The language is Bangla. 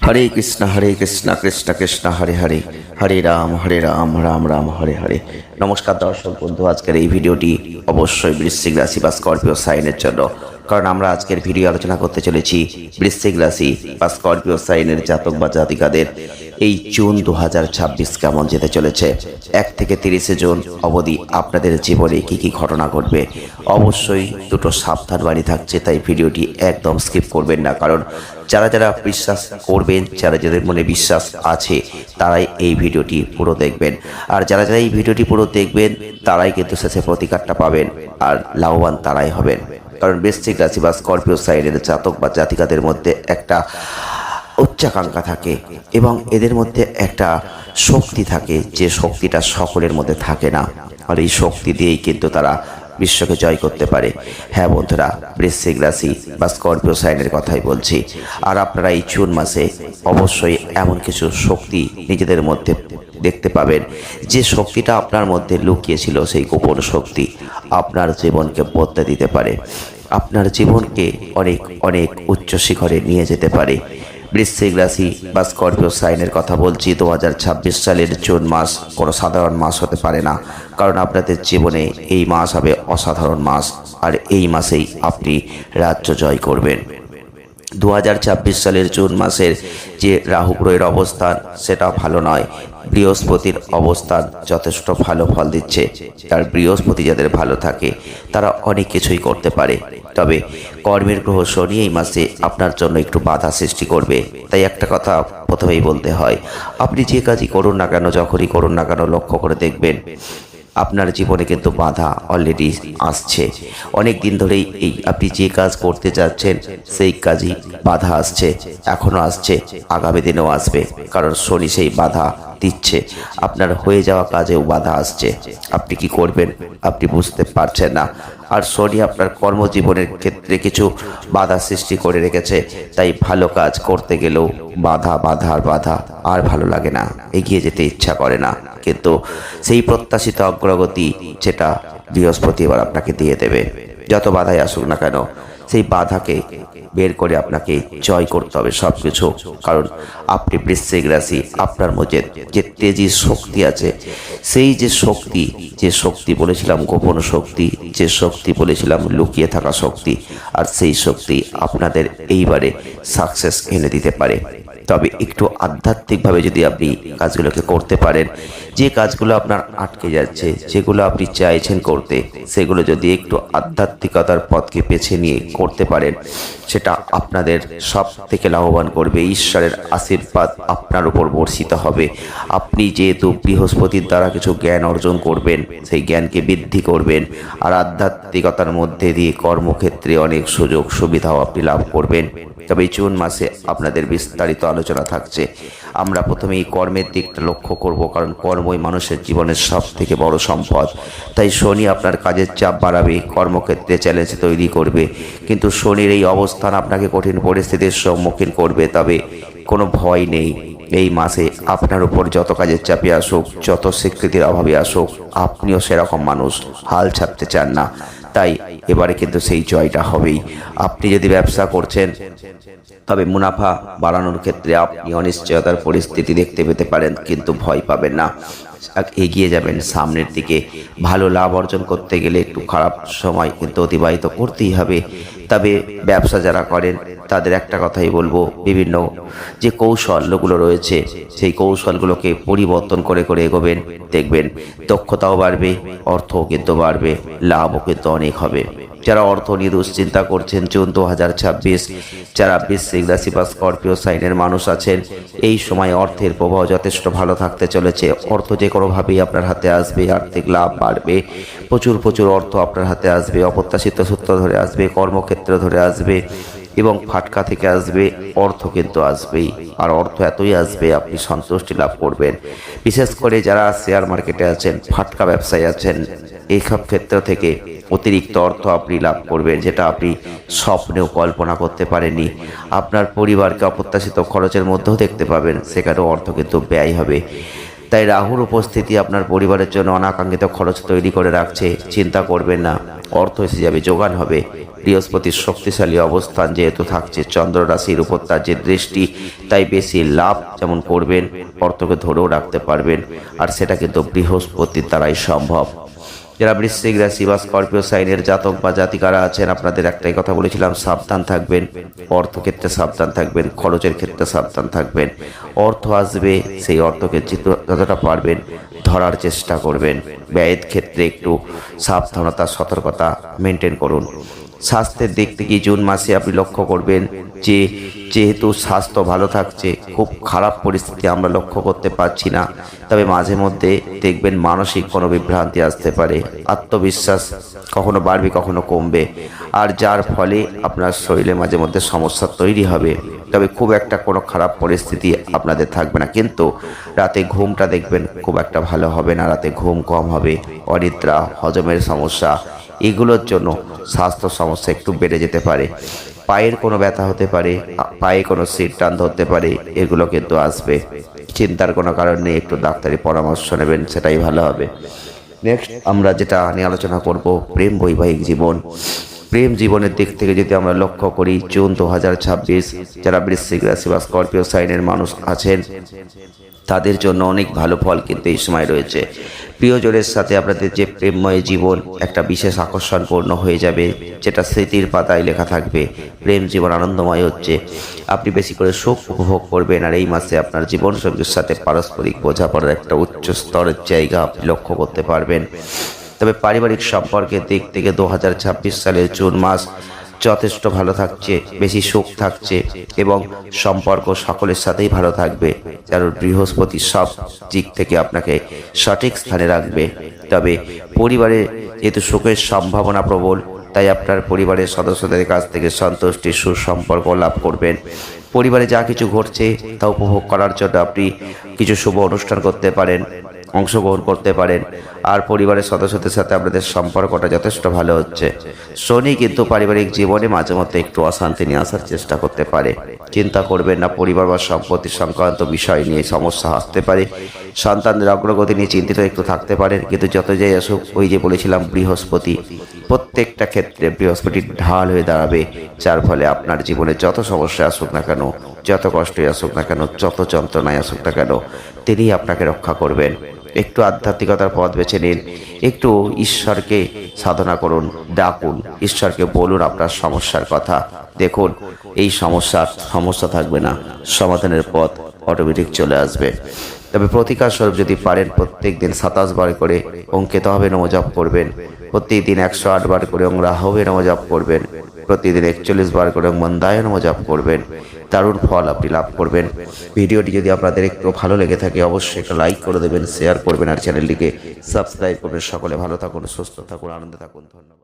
হরে কৃষ্ণ কৃষ্ণ কৃষ্ণ হরে হরে, হরে রাম রাম রাম হরে হরে। নমস্কার দর্শক বন্ধু, আজকের এই ভিডিওটি অবশ্যই বৃশ্চিক রাশি বা স্করপিও সাইনের জন্য, কারণ আমরা আজকের ভিডিও আলোচনা করতে চলেছি বৃশ্চিক রাশি বা স্করপিও সাইনের জাতক বা জাতিকাদের এই জুন 2026 কেমন যেতে চলেছে। 1 থেকে 30 জুন অবধি আপনাদের জীবনে কি কি ঘটনা ঘটবে। অবশ্যই দুটো সাবধান বাণী থাকছে, তাই ভিডিওটি একদম স্কিপ করবেন না, কারণ যারা যারা বিশ্বাস করবেন, যাদের মনে বিশ্বাস আছে, তারাই এই ভিডিওটি পুরো দেখবেন। আর যারা যারা এই ভিডিওটি পুরো দেখবেন তারাই কিন্তু শেষে প্রতিকারটা পাবেন, আর লাভবান তারাই হবেন। কারণ বৃশ্চিক রাশি বা স্করপিও সাইনের জাতক বা জাতিকাদের মধ্যে একটা উচ্চাকাঙ্ক্ষা থাকে এবং এদের মধ্যে একটা শক্তি থাকে, যে শক্তিটা সকলের মধ্যে থাকে না, আর এই শক্তি দিয়েই কিন্তু তারা বিশ্বকে জয় করতে পারে। হ্যাঁ বন্ধুরা, বৃশ্চিক রাশি বা স্করপিও সাইনের কথাই বলছি। আর আপনারা এই জুন মাসে অবশ্যই এমন কিছু শক্তি নিজেদের মধ্যে দেখতে পাবেন, যে শক্তিটা আপনার মধ্যে লুকিয়েছিল, সেই গোপন শক্তি আপনার জীবনকে বদলে দিতে পারে, আপনার জীবনকে অনেক অনেক উচ্চ শিখরে নিয়ে যেতে পারে। বৃশ্চিক রাশি বা স্করপিও সাইনের কথা বলছি। 2026 সালের জুন মাস কোনো সাধারণ মাস হতে পারে না, কারণ আপনাদের জীবনে এই মাস হবে অসাধারণ মাস, আর এই মাসেই আপনি রাজ্য জয় করবেন। 2026 সালের জুন মাসের যে রাহু গ্রহের অবস্থান সেটা ভালো নয়, বৃহস্পতির অবস্থান যথেষ্ট ভালো ফল দিচ্ছে। আর বৃহস্পতি যাদের ভালো থাকে তারা অনেক কিছুই করতে পারে, তবে কর্মের গ্রহ শনি এই মাসে আপনার জন্য একটু বাধা সৃষ্টি করবে। তাই একটা কথা প্রথমেই বলতে হয়, আপনি যে কাজই করুন না কেন, যখনই করুন না কেন, লক্ষ্য করে দেখবেন আপনার জীবনে কিন্তু বাধা অলরেডি আসছে। অনেক দিন ধরেই এই আপনি যে কাজ করতে যাচ্ছেন সেই কাজই বাধা আসছে, এখনও আসছে, আগামী দিনেও আসবে, কারণ শনি সেই বাধা দিচ্ছে। আপনার হয়ে যাওয়া কাজেও বাধা আসছে, আপনি কি করবেন আপনি বুঝতে পারছেন না। আর শনি আপনার কর্মজীবনের ক্ষেত্রে কিছু বাধা সৃষ্টি করে রেখেছে, তাই ভালো কাজ করতে গেলেও বাধা আর ভালো লাগে না, এগিয়ে যেতে ইচ্ছা করে না। কিন্তু সেই প্রত্যাশিত অগ্রগতি যেটা বৃহস্পতি এবার আপনাকে দিয়ে দেবে, যত বাধাই আসুক না কেন, সেই বাধাকে বের করে আপনাকে জয় করতে হবে সব কিছু। কারণ আপনি বৃশ্চিক রাশি, আপনার মধ্যে যে তেজি শক্তি আছে, সেই যে শক্তি বলেছিলাম গোপন শক্তি, যে শক্তি বলেছিলাম লুকিয়ে থাকা শক্তি, আর সেই শক্তি আপনাদের এইবারে সাকসেস এনে দিতে পারে। তবে একটু আধ্যাত্মিকভাবে যদি আপনি কাজগুলোকে করতে পারেন, যে কাজগুলো আপনার আটকে যাচ্ছে, যেগুলো আপনি চাইছেন করতে, সেগুলো যদি একটু আধ্যাত্মিকতার পথকে বেছে নিয়ে করতে পারেন, সেটা আপনাদের সব থেকে লাভবান করবে। ঈশ্বরের আশীর্বাদ আপনার উপর বর্ষিত হবে। আপনি যেহেতু বৃহস্পতির দ্বারা কিছু জ্ঞান অর্জন করবেন, সেই জ্ঞানকে বৃদ্ধি করবেন, আর আধ্যাত্মিকতার মধ্যে দিয়ে কর্মক্ষেত্রে অনেক সুযোগ সুবিধাও আপনি লাভ করবেন। তবে জুন মাসে আপনাদের বিস্তারিত আলোচনা থাকছে। আমরা প্রথমে এই কর্মের দিকটা লক্ষ্য করব, কারণ কর্মই মানুষের জীবনের সব থেকে বড় সম্পদ। তাই শনি আপনার কাজের চাপ বাড়াবে, কর্মক্ষেত্রে চ্যালেঞ্জ তৈরি করবে, কিন্তু শনির এই অবস্থান আপনাকে কঠিন পরিস্থিতির সম্মুখীন করবে। তবে কোনো ভয় নেই, এই মাসে আপনার উপর যত কাজের চাপে আসুক, যত স্বীকৃতির অভাবে আসুক, আপনিও সেরকম মানুষ, হাল ছাড়তে চান না। তাই এবারে কিন্তু সেই জয়টা হবেই। আপনি যদি ব্যবসা করছেন, তবে মুনাফা বাড়ানোর ক্ষেত্রে আপনি অনিশ্চয়তার পরিস্থিতি দেখতে পেতে পারেন, কিন্তু ভয় পাবেন না, এগিয়ে যাবেন সামনের দিকে। ভালো লাভ অর্জন করতে গেলে একটু খারাপ সময় কিন্তু অতিবাহিত করতেই হবে। তবে ব্যবসা যারা করেন তাদের একটা কথাই বলবো, বিভিন্ন যে কৌশলগুলো রয়েছে সেই কৌশলগুলোকে পরিবর্তন করে করে এগোবেন, দেখবেন দক্ষতাও বাড়বে, অর্থও কিন্তু বাড়বে, লাভও কিন্তু অনেক হবে। যারা অর্থ নিয়ে দুশ্চিন্তা করছেন, জুন 2026 যারা বৃশ্চিক রাশি বা স্করপিও সাইনের মানুষ আছেন, এই সময় অর্থের প্রবাহ যথেষ্ট ভালো থাকতে চলেছে। অর্থ যে কোনোভাবেই আপনার হাতে আসবে, আর্থিক লাভ বাড়বে, প্রচুর অর্থ আপনার হাতে আসবে, অপ্রত্যাশিত সূত্র ধরে আসবে, কর্মক্ষেত্র ধরে আসবে, এবং ফাটকা থেকে আসবে, অর্থ কিন্তু আসবেই। আর অর্থ এতই আসবে আপনি সন্তুষ্টি লাভ করবেন। বিশেষ করে যারা শেয়ার মার্কেটে আছেন, ফাটকা ব্যবসায় আছেন, এইসব ক্ষেত্র থেকে অতিরিক্ত অর্থ আপনি লাভ করবেন, যেটা আপনি স্বপ্নেও কল্পনা করতে পারেননি। আপনার পরিবারকে অপ্রত্যাশিত খরচের মধ্যেও দেখতে পাবেন, সেখানেও অর্থ কিন্তু ব্যয় হবে। তাই রাহুর উপস্থিতি আপনার পরিবারের জন্য অনাকাঙ্ক্ষিত খরচ তৈরি করে রাখছে, চিন্তা করবেন না। অর্থ এসে যাবে, যোগান হবে। বৃহস্পতির শক্তিশালী অবস্থান যেহেতু থাকছে, চন্দ্র রাশির উপর তার যে দৃষ্টি, তাই বেশি লাভ যেমন করবেন, অর্থকে ধরেও রাখতে পারবেন, আর সেটা কিন্তু বৃহস্পতির দ্বারাই সম্ভব। যারা বৃশ্চিক রাশি বা স্করপিও সাইনের জাতক বা জাতিকারা আছেন, আপনাদের একটাই কথা বলেছিলাম, সাবধান থাকবেন। অর্থক্ষেত্রে সাবধান থাকবেন, খরচের ক্ষেত্রে সাবধান থাকবেন। অর্থ আসবে, সেই অর্থকে যতটা পারবেন ধরার চেষ্টা করবেন। ব্যয়ের ক্ষেত্রে একটু সাবধানতা, সতর্কতা মেনটেন করুন। স্বাস্থ্যের দিক থেকে জুন মাসে আপনি লক্ষ্য করবেন যে যেহেতু স্বাস্থ্য ভালো থাকছে, খুব খারাপ পরিস্থিতি আমরা লক্ষ্য করতে পারছি না, তবে মাঝে মধ্যে দেখবেন মানসিক কোনো বিভ্রান্তি আসতে পারে, আত্মবিশ্বাস কখনো বাড়বে কখনো কমবে, আর যার ফলে আপনার শরীরে মাঝে মধ্যে সমস্যা তৈরি হবে। তবে খুব একটা কোনো খারাপ পরিস্থিতি আপনাদের থাকবে না, কিন্তু রাতে ঘুমটা দেখবেন খুব একটা ভালো হবে না, রাতে ঘুম কম হবে, অনিদ্রা, হজমের সমস্যা, এগুলোর জন্য স্বাস্থ্য সমস্যা একটু বেড়ে যেতে পারে। পায়ের কোনো ব্যথা হতে পারে, পায়ে কোনো সিট টান ধরতে পারে, এগুলো কিন্তু আসবে। চিন্তার কোনো কারণ নেই, একটু ডাক্তারি পরামর্শ নেবেন, সেটাই ভালো হবে। নেক্সট আমরা যেটা নিয়ে আলোচনা করব, প্রেম বৈবাহিক জীবন। প্রেম জীবনের দিক থেকে যদি আমরা লক্ষ্য করি, জুন 2026 যারা বৃশ্চিক রাশি বা স্করপিও সাইনের মানুষ আছেন, তাদের জন্য অনেক ভালো ফল কিন্তু এই সময় রয়েছে। প্রিয়জনের সাথে আপনাদের যে প্রেমময় জীবন একটা বিশেষ আকর্ষণপূর্ণ হয়ে যাবে, যেটা স্মৃতির পাতায় লেখা থাকবে। প্রেম জীবন আনন্দময় হচ্ছে, আপনি বেশি করে সুখ উপভোগ করবেন, আর এই মাসে আপনার জীবনসঙ্গীর সাথে পারস্পরিক বোঝাপড়ার একটা উচ্চ স্তরের জায়গা আপনি লক্ষ্য করতে পারবেন। তবে পারিবারিক সম্পর্কের দিক থেকে 2026 সালের জুন মাস যথেষ্ট ভালো থাকছে, বেশি সুখ থাকছে, এবং সম্পর্ক সকলের সাথেই ভালো থাকবে, কারণ বৃহস্পতি সব দিক থেকে আপনাকে সঠিক স্থানে রাখবে। তবে পরিবারে যেহেতু সুখের সম্ভাবনা প্রবল, তাই আপনার পরিবারের সদস্যদের কাছ থেকে সন্তুষ্টি, সুসম্পর্ক লাভ করবেন। পরিবারে যা কিছু ঘটছে তা উপভোগ করার জন্য আপনি কিছু শুভ অনুষ্ঠান করতে পারেন, অংশগ্রহণ করতে পারেন, আর পরিবারের সদস্যদের সাথে আপনাদের সম্পর্কটা যথেষ্ট ভালো হচ্ছে। শনি কিন্তু পারিবারিক জীবনে মাঝে মধ্যে একটু অশান্তি নিয়ে আসার চেষ্টা করতে পারে, চিন্তা করবেন না। পরিবার বা সম্পত্তি সংক্রান্ত বিষয় নিয়ে সমস্যা আসতে পারে, সন্তানদের অগ্রগতি নিয়ে চিন্তিত একটু থাকতে পারেন, কিন্তু যত যাই আসুক, ওই যে বলেছিলাম বৃহস্পতি, প্রত্যেকটা ক্ষেত্রে বৃহস্পতির ঢাল হয়ে দাঁড়াবে, যার ফলে আপনার জীবনে যত সমস্যা আসুক না কেন, যত কষ্টই আসুক না কেন, যত যন্ত্রণায় আসুক না কেন, তিনি আপনাকে রক্ষা করবেন। একটু আধ্যাত্মিকতার পথ বেছে নিন, একটু ঈশ্বরকে সাধনা করুন, ডাকুন, ঈশ্বরকে বলুন আপনার সমস্যার কথা। দেখুন এই সমস্যা থাকবে না, সমাধানের পথ অটোমেটিক চলে আসবে। তবে প্রতিকার স্বরূপ যদি পারেন, প্রত্যেক দিন 27 বার করে ওম কেতবে নমঃ জপ করবেন, প্রতিদিন 108 বার করে ওম রাহবে নমঃ জপ করবেন, প্রতিদিন 41 বার করে ওম মন্দায় নমঃ জপ করবেন। দারুণ ফল আপনি লাভ করবেন। ভিডিওটি যদি আপনাদের একটু ভালো লেগে থাকে, অবশ্যই একটা লাইক করে দেবেন, শেয়ার করবেন, আর চ্যানেলটিকে সাবস্ক্রাইব করবেন। সকলে ভালো থাকুন, সুস্থ থাকুন, আনন্দে থাকুন। ধন্যবাদ।